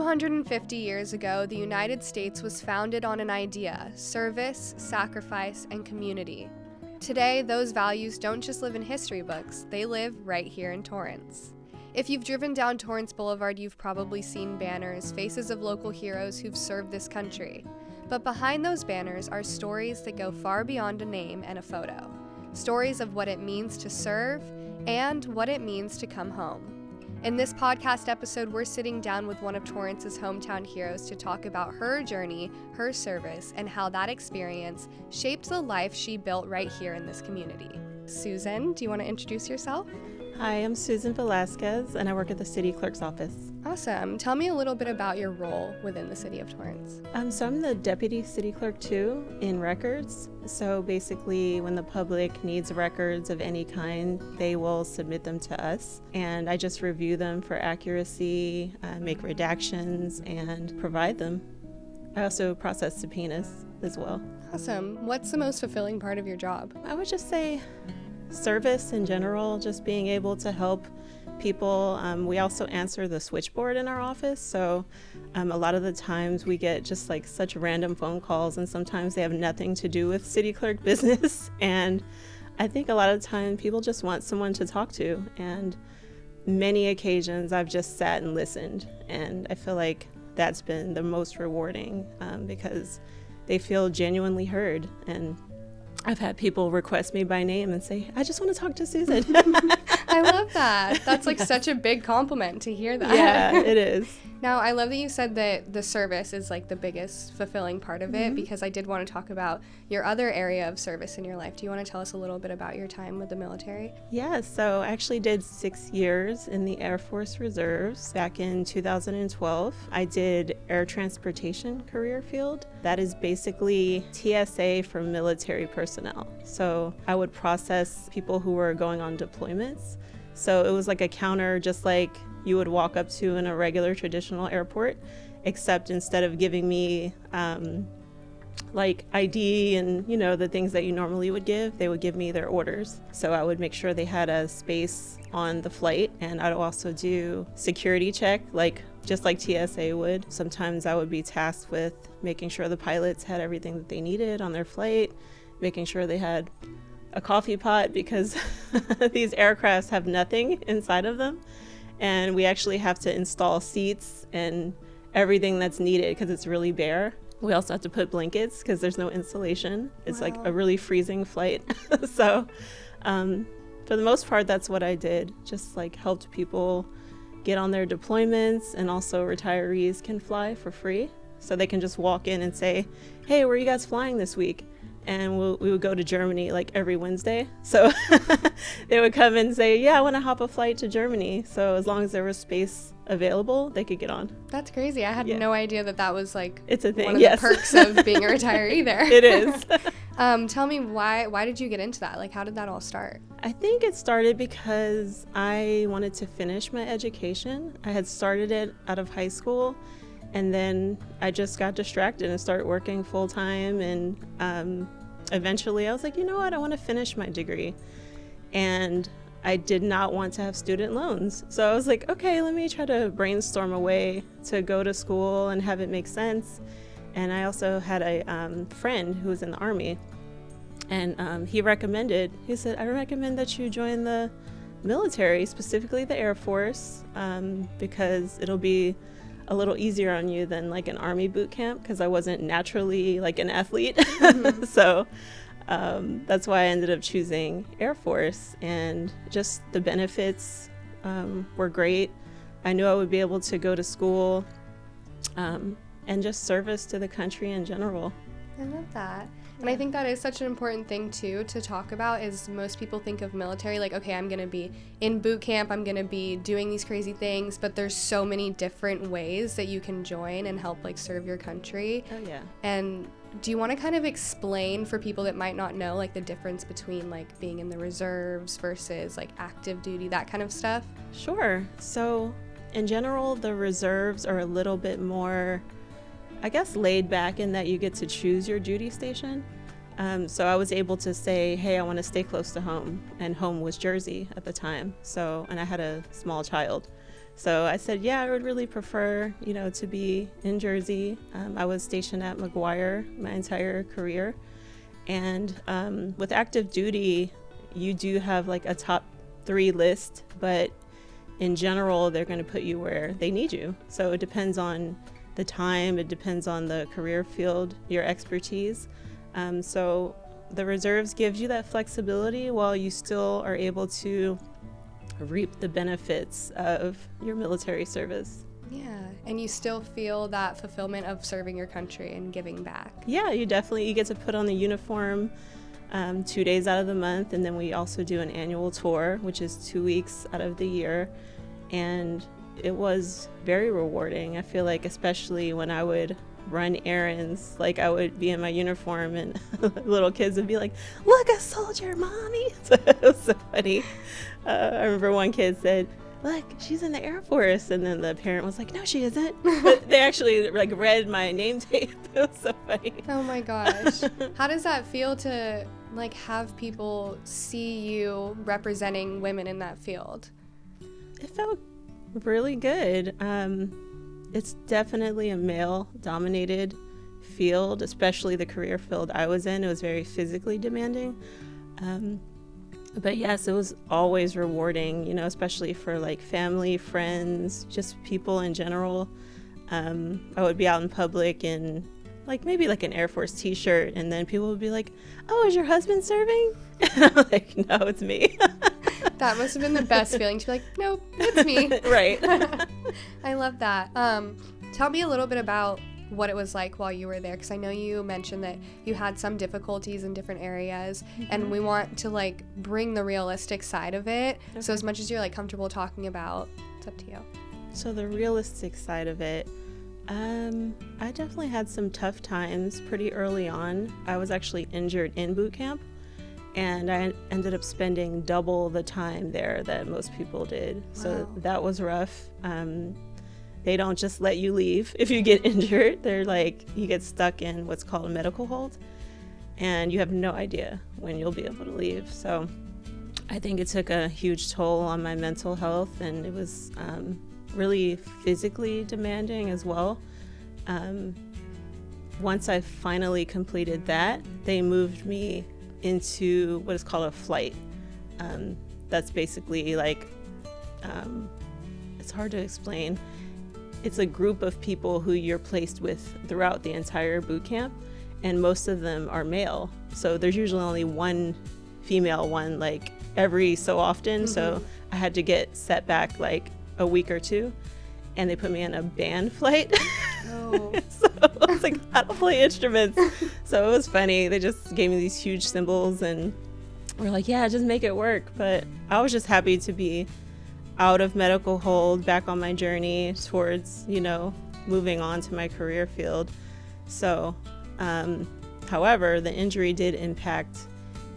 250 years ago, the United States was founded on an idea: service, sacrifice, and community. Today, those values don't just live in history books, they live right here in Torrance. If you've driven down Torrance Boulevard, you've probably seen banners, faces of local heroes who've served this country. But behind those banners are stories that go far beyond a name and a photo. Stories of what it means to serve and what it means to come home. In this podcast episode, we're sitting down with one of Torrance's hometown heroes to talk about her journey, her service, and how that experience shaped the life she built right here in this community. Susan, do you want to introduce yourself? Hi, I'm Susan Velasquez, and I work at the City Clerk's office. Awesome. Tell me a little bit about your role within the City of Torrance. So I'm the Deputy City Clerk, too, in records. So basically, when the public needs records of any kind, they will submit them to us, and I just review them for accuracy, make redactions, and provide them. I also process subpoenas as well. Awesome. What's the most fulfilling part of your job? I would just say service in general, just being able to help people. We also answer the switchboard in our office, so a lot of the times we get just like such random phone calls, and sometimes they have nothing to do with city clerk business. And I think a lot of the time people just want someone to talk to, and many occasions I've just sat and listened, and I feel like that's been the most rewarding because they feel genuinely heard. And I've had people request me by name and say, I just want to talk to Susan. I love that. That's like such a big compliment to hear that. Yeah, it is. Now, I love that you said that the service is like the biggest fulfilling part of it, because I did want to talk about your other area of service in your life. Do you want to tell us a little bit about your time with the military? Yeah, so I actually did 6 years in the Air Force Reserves back in 2012. I did air transportation career field. That is basically TSA for military personnel. So I would process people who were going on deployments. So it was like a counter, just like you would walk up to in a regular traditional airport, except instead of giving me like ID and the things that you normally would give, they would give me their orders. So I would make sure they had a space on the flight, and I'd also do security check, just like TSA would. Sometimes I would be tasked with making sure the pilots had everything that they needed on their flight, making sure they had a coffee pot, because these aircrafts have nothing inside of them. And we actually have to install seats and everything that's needed because it's really bare. We also have to put blankets because there's no insulation. It's like a really freezing flight. So for the most part, that's what I did. Just like helped people get on their deployments, and also retirees can fly for free. So they can just walk in and say, hey, where are you guys flying this week? And we would go to Germany like every Wednesday. So they would come and say, yeah, I want to hop a flight to Germany. So as long as there was space available, they could get on. That's crazy. I had no idea that was like it's a thing. One of the perks of being a retiree there. It is. Tell me why did you get into that? Like, how did that all start? I think it started because I wanted to finish my education. I had started it out of high school, and then I just got distracted and started working full time. And eventually I was like, you know what? I want to finish my degree. And I did not want to have student loans. So I was like, okay, let me try to brainstorm a way to go to school and have it make sense. And I also had a friend who was in the Army. And he said, I recommend that you join the military, specifically the Air Force, because it'll be a little easier on you than like an Army boot camp, because I wasn't naturally like an athlete. Mm-hmm. So that's why I ended up choosing Air Force, and just the benefits were great. I knew I would be able to go to school and just service to the country in general. I love that. And I think that is such an important thing, too, to talk about, is most people think of military like, okay, I'm going to be in boot camp, I'm going to be doing these crazy things, but there's so many different ways that you can join and help, like, serve your country. Oh, yeah. And do you want to kind of explain for people that might not know, like, the difference between, like, being in the reserves versus, like, active duty, that kind of stuff? Sure. So, in general, the reserves are a little bit more, I guess, laid back in that you get to choose your duty station. So I was able to say, hey, I want to stay close to home. And home was Jersey at the time. And I had a small child. So I said, yeah, I would really prefer, to be in Jersey. I was stationed at McGuire my entire career. And with active duty, you do have like a top 3 list, but in general, they're going to put you where they need you. So it depends on the time, it depends on the career field, your expertise. So the reserves gives you that flexibility while you still are able to reap the benefits of your military service. Yeah, and you still feel that fulfillment of serving your country and giving back. Yeah, you get to put on the uniform 2 days out of the month, and then we also do an annual tour, which is 2 weeks out of the year, and it was very rewarding. I feel like, especially when I would run errands, like I would be in my uniform and little kids would be like, "Look, a soldier, mommy." So it was so funny. I remember one kid said, "Look, she's in the Air Force," and then the parent was like, "No, she isn't." But they actually like read my name tape. It was so funny. Oh my gosh. How does that feel to like have people see you representing women in that field? It felt really good. It's definitely a male-dominated field, especially the career field I was in. It was very physically demanding. But yes, it was always rewarding, especially for like family, friends, just people in general. I would be out in public in like maybe like an Air Force t-shirt, and then people would be like, "Oh, is your husband serving?" And I'm like, "No, it's me." That must have been the best feeling to be like, "Nope, it's me." Right. I love that. Tell me a little bit about what it was like while you were there, because I know you mentioned that you had some difficulties in different areas, and we want to like bring the realistic side of it. Okay. So as much as you're like comfortable talking about, it's up to you. So the realistic side of it, I definitely had some tough times pretty early on. I was actually injured in boot camp, and I ended up spending double the time there that most people did. Wow. So that was rough. They don't just let you leave if you get injured. They're like, you get stuck in what's called a medical hold, and you have no idea when you'll be able to leave. So I think it took a huge toll on my mental health, and it was really physically demanding as well. Once I finally completed that, they moved me into what is called a flight. That's basically like, it's hard to explain. It's a group of people who you're placed with throughout the entire boot camp, and most of them are male. So there's usually only one female one like every so often. Mm-hmm. So I had to get set back like a week or two, and they put me in a band flight. Oh. So I was like, I don't play instruments. So it was funny. They just gave me these huge cymbals and were like, yeah, just make it work. But I was just happy to be out of medical hold, back on my journey towards, moving on to my career field. So, however, the injury did impact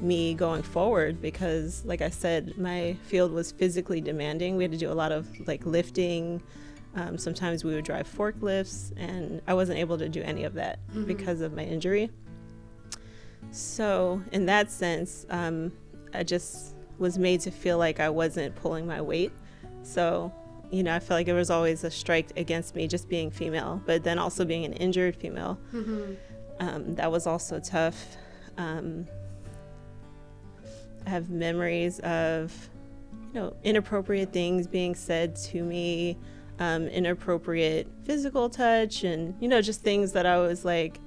me going forward because, like I said, my field was physically demanding. We had to do a lot of like lifting. Sometimes we would drive forklifts, and I wasn't able to do any of that because of my injury. So in that sense, I just was made to feel like I wasn't pulling my weight. So, I felt like there was always a strike against me just being female, but then also being an injured female. Mm-hmm. That was also tough. I have memories of, inappropriate things being said to me, inappropriate physical touch, and, just things that I was like,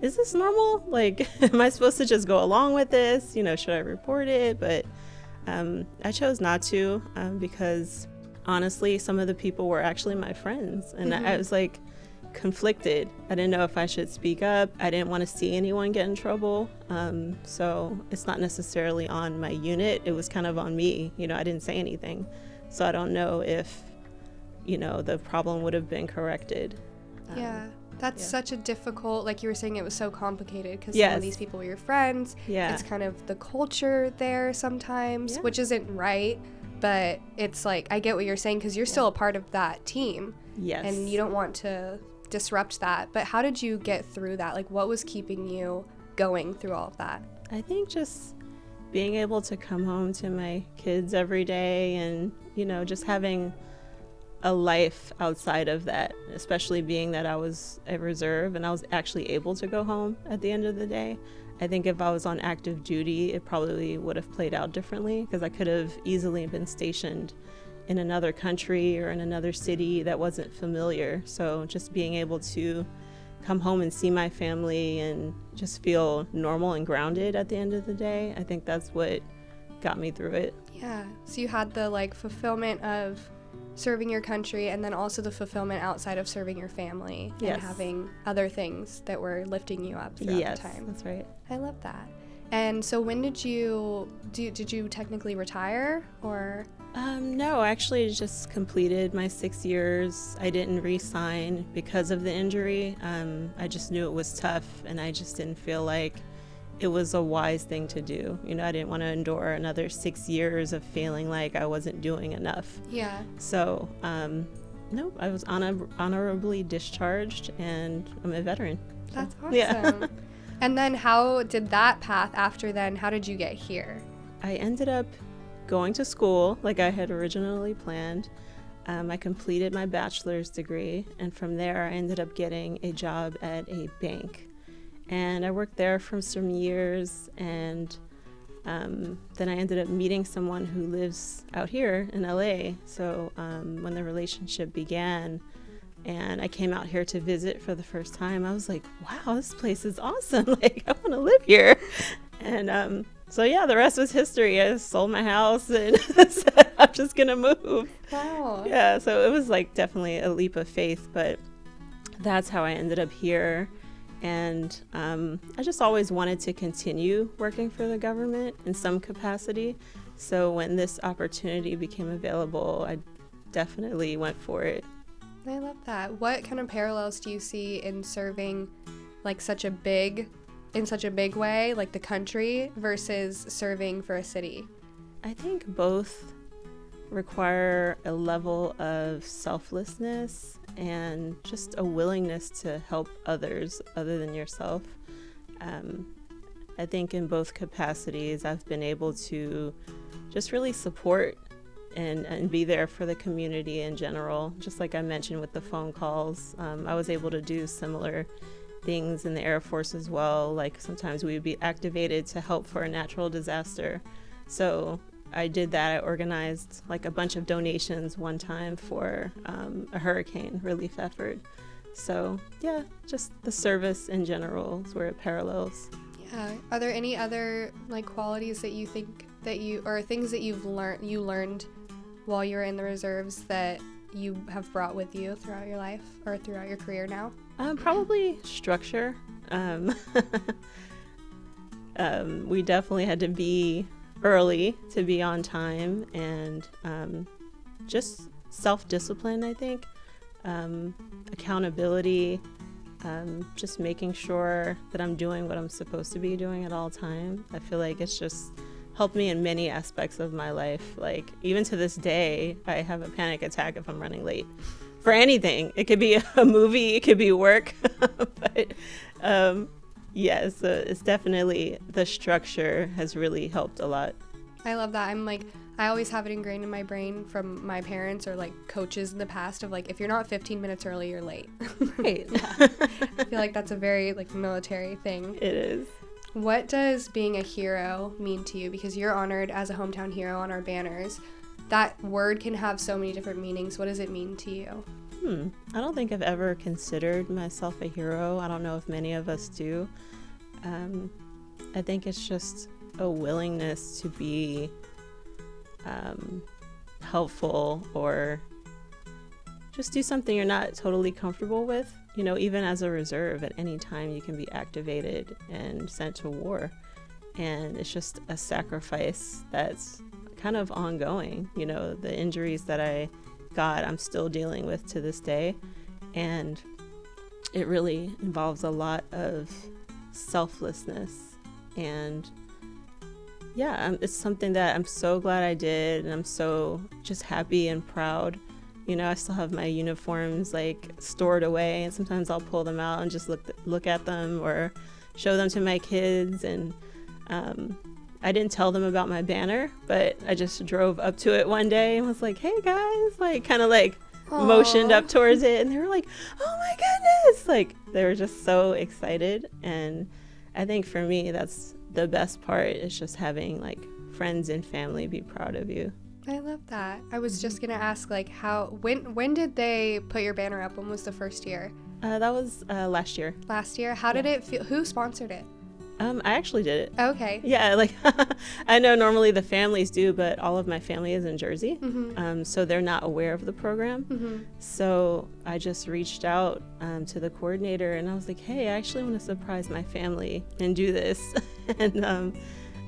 is this normal? Like, am I supposed to just go along with this? Should I report it? But I chose not to because honestly, some of the people were actually my friends, and I was like conflicted. I didn't know if I should speak up. I didn't want to see anyone get in trouble. So it's not necessarily on my unit. It was kind of on me. I didn't say anything. So I don't know if, the problem would have been corrected. Yeah. That's such a difficult, like you were saying, it was so complicated because some of these people were your friends. Yeah. It's kind of the culture there sometimes, which isn't right, but it's like, I get what you're saying because you're still a part of that team. Yes. And you don't want to disrupt that. But how did you get through that? Like, what was keeping you going through all of that? I think just being able to come home to my kids every day and, just having a life outside of that, especially being that I was a reserve and I was actually able to go home at the end of the day. I think if I was on active duty, it probably would have played out differently, because I could have easily been stationed in another country or in another city that wasn't familiar. So just being able to come home and see my family and just feel normal and grounded at the end of the day, I think that's what got me through it. Yeah. So you had the like fulfillment of serving your country, and then also the fulfillment outside of serving your family, Yes. and having other things that were lifting you up throughout Yes, the time. that's right. I love that. And so when did you technically retire, or? No, I actually just completed my 6 years. I didn't re-sign because of the injury. I just knew it was tough, and I just didn't feel like it was a wise thing to do. You know, I didn't want to endure another 6 years of feeling like I wasn't doing enough. Yeah. So, no, I was honorably discharged, and I'm a veteran. So, That's awesome. Yeah. And then how did that path after then, how did you get here? I ended up going to school like I had originally planned. I completed my bachelor's degree, and from there I ended up getting a job at a bank. And I worked there for some years, and then I ended up meeting someone who lives out here in LA. So when the relationship began and I came out here to visit for the first time, I was like, wow, this place is awesome. Like, I want to live here. And so yeah, the rest was history. I sold my house and said, I'm just going to move. Wow. Yeah, so it was like definitely a leap of faith, but that's how I ended up here. And I just always wanted to continue working for the government in some capacity. So when this opportunity became available, I definitely went for it. I love that. What kind of parallels do you see in serving like in such a big way, like the country, versus serving for a city? I think both require a level of selflessness and just a willingness to help others other than yourself. I think in both capacities, I've been able to just really support and be there for the community in general. Just like I mentioned with the phone calls, I was able to do similar things in the Air Force as well. Like sometimes we would be activated to help for a natural disaster. So I did that. I organized like a bunch of donations one time for a hurricane relief effort. So yeah, just the service in general is where it parallels. Yeah. Are there any other like qualities that you think that or things that you learned while you were in the reserves that you have brought with you throughout your life or throughout your career now? Probably structure. We definitely had to be early to be on time, and just self-discipline, I think, accountability, just making sure that I'm doing what I'm supposed to be doing at all time. I feel like it's just helped me in many aspects of my life. Like even to this day, I have a panic attack if I'm running late for anything. It could be a movie, it could be work, but yes, it's definitely the structure has really helped a lot. I love that. I always have it ingrained in my brain from my parents or like coaches in the past of like, if you're not 15 minutes early, you're late. Right. I feel like that's a very like military thing. It is. What does being a hero mean to you? Because you're honored as a hometown hero on our banners. That word can have so many different meanings. What does it mean to you? I don't think I've ever considered myself a hero. I don't know if many of us do. I think it's just a willingness to be helpful or just do something you're not totally comfortable with. You know, even as a reserve, at any time you can be activated and sent to war. And it's just a sacrifice that's kind of ongoing. You know, the injuries that I got, I'm still dealing with to this day. And it really involves a lot of selflessness. And yeah, it's something that I'm so glad I did. And I'm so just happy and proud. You know, I still have my uniforms like stored away, and sometimes I'll pull them out and just look at them or show them to my kids. And I didn't tell them about my banner, but I just drove up to it one day and was like, hey guys, like kind of like motioned up towards it, and they were like, oh my goodness, like they were just so excited. And I think for me, that's the best part, is just having like friends and family be proud of you. I love that. I was just gonna ask, like, when did they put your banner up? When was the first year? That was last year. Last year? How did it feel? Who sponsored it? I actually did it. Okay. Yeah, like I know normally the families do, but all of my family is in Jersey, so they're not aware of the program. So I just reached out to the coordinator, and I was like, hey, I actually want to surprise my family and do this. And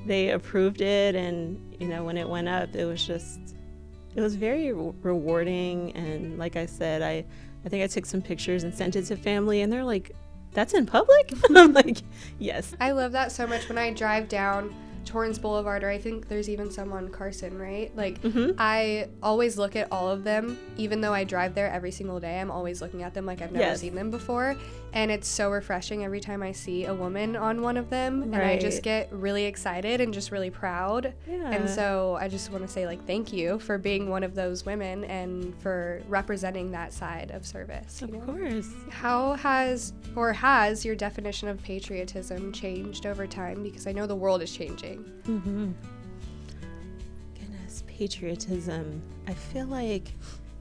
they approved it, and when it went up, it was very rewarding. And like I said, I think I took some pictures and sent it to family, and they're like, that's in public? I'm like, yes. I love that so much. When I drive down Torrance Boulevard, or I think there's even some on Carson, right? Like, I always look at all of them, even though I drive there every single day. I'm always looking at them like I've never seen them before. And it's so refreshing every time I see a woman on one of them. And I just get really excited and just really proud. Yeah. And so I just want to say, like, thank you for being one of those women and for representing that side of service. Of course. How has your definition of patriotism changed over time? Because I know the world is changing. Goodness, patriotism. I feel like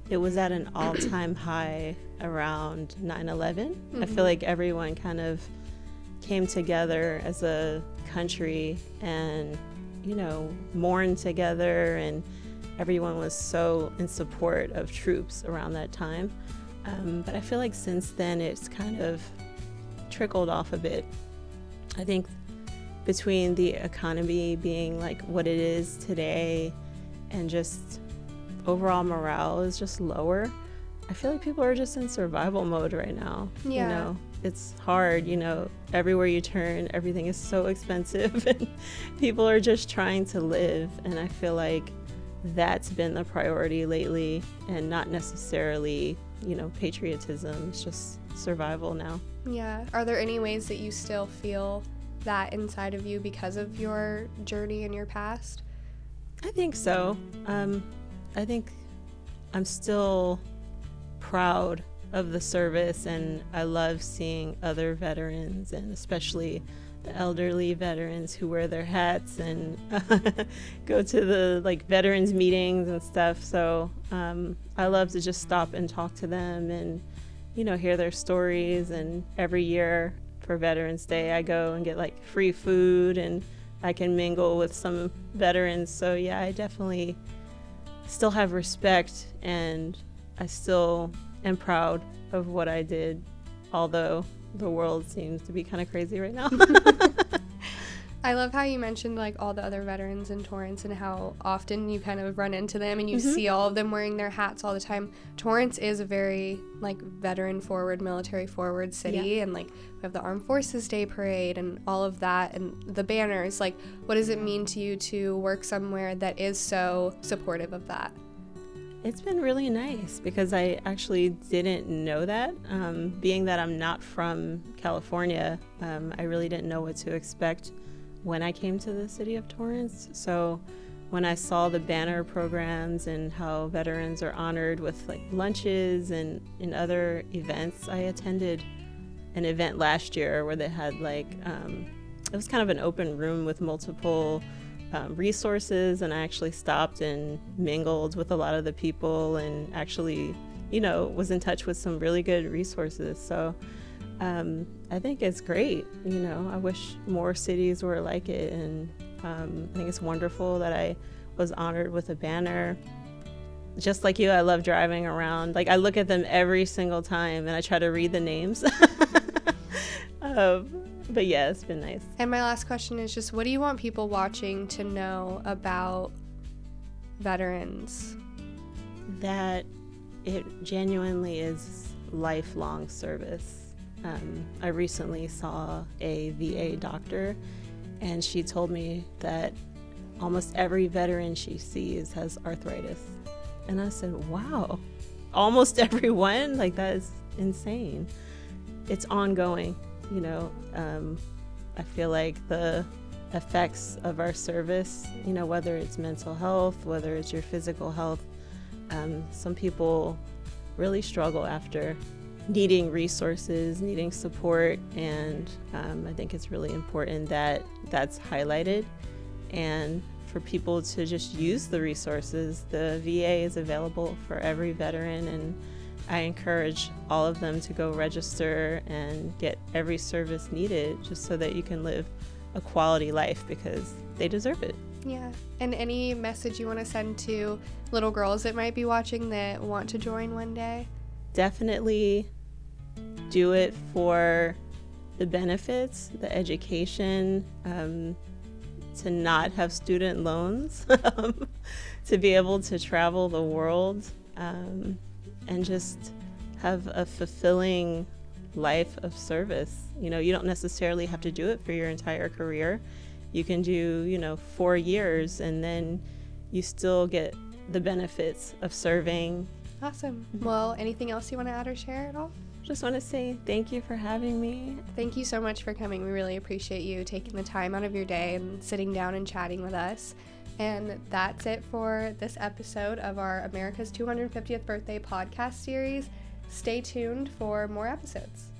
it was at an all-time high around 9/11. I feel like everyone kind of came together as a country and, mourned together, and everyone was so in support of troops around that time. But I feel like since then it's kind of trickled off a bit. I think between the economy being like what it is today and just overall morale is just lower, I feel like people are just in survival mode right now. Yeah. It's hard, everywhere you turn, everything is so expensive and people are just trying to live. And I feel like that's been the priority lately, and not necessarily, patriotism. It's just survival now. Yeah. Are there any ways that you still feel that inside of you because of your journey and your past? I think so. I think I'm still proud of the service, and I love seeing other veterans, and especially the elderly veterans who wear their hats and go to the veterans meetings and stuff. So I love to just stop and talk to them and hear their stories. And every year for Veterans Day, I go and get free food, and I can mingle with some veterans. So yeah, I definitely still have respect, and I still am proud of what I did, although the world seems to be kind of crazy right now. I love how you mentioned all the other veterans in Torrance and how often you kind of run into them and you see all of them wearing their hats all the time. Torrance is a very veteran forward, military forward city, and we have the Armed Forces Day Parade and all of that and the banners. What does it mean to you to work somewhere that is so supportive of that? It's been really nice because I actually didn't know that. Being that I'm not from California, I really didn't know what to expect when I came to the city of Torrance. So when I saw the banner programs and how veterans are honored with lunches and in other events, I attended an event last year where they had it was kind of an open room with multiple resources, and I actually stopped and mingled with a lot of the people and actually, was in touch with some really good resources. So I think it's great. I wish more cities were like it, and I think it's wonderful that I was honored with a banner. Just like you, I love driving around. I look at them every single time, and I try to read the names. But yeah, it's been nice. And my last question is just, what do you want people watching to know about veterans? That it genuinely is lifelong service. I recently saw a VA doctor, and she told me that almost every veteran she sees has arthritis. And I said, wow, almost everyone? That is insane. It's ongoing. I feel like the effects of our service, whether it's mental health, whether it's your physical health, some people really struggle after needing resources, needing support, and I think it's really important that that's highlighted and for people to just use the resources. The VA is available for every veteran, and I encourage all of them to go register and get every service needed just so that you can live a quality life, because they deserve it. Yeah. And any message you want to send to little girls that might be watching that want to join one day? Definitely do it for the benefits, the education, to not have student loans, to be able to travel the world, and just have a fulfilling life of service. You know, you don't necessarily have to do it for your entire career. You can do, 4 years, and then you still get the benefits of serving. Awesome. Well, anything else you want to add or share at all? Just want to say thank you for having me. Thank you so much for coming. We really appreciate you taking the time out of your day and sitting down and chatting with us. And that's it for this episode of our America's 250th Birthday podcast series. Stay tuned for more episodes.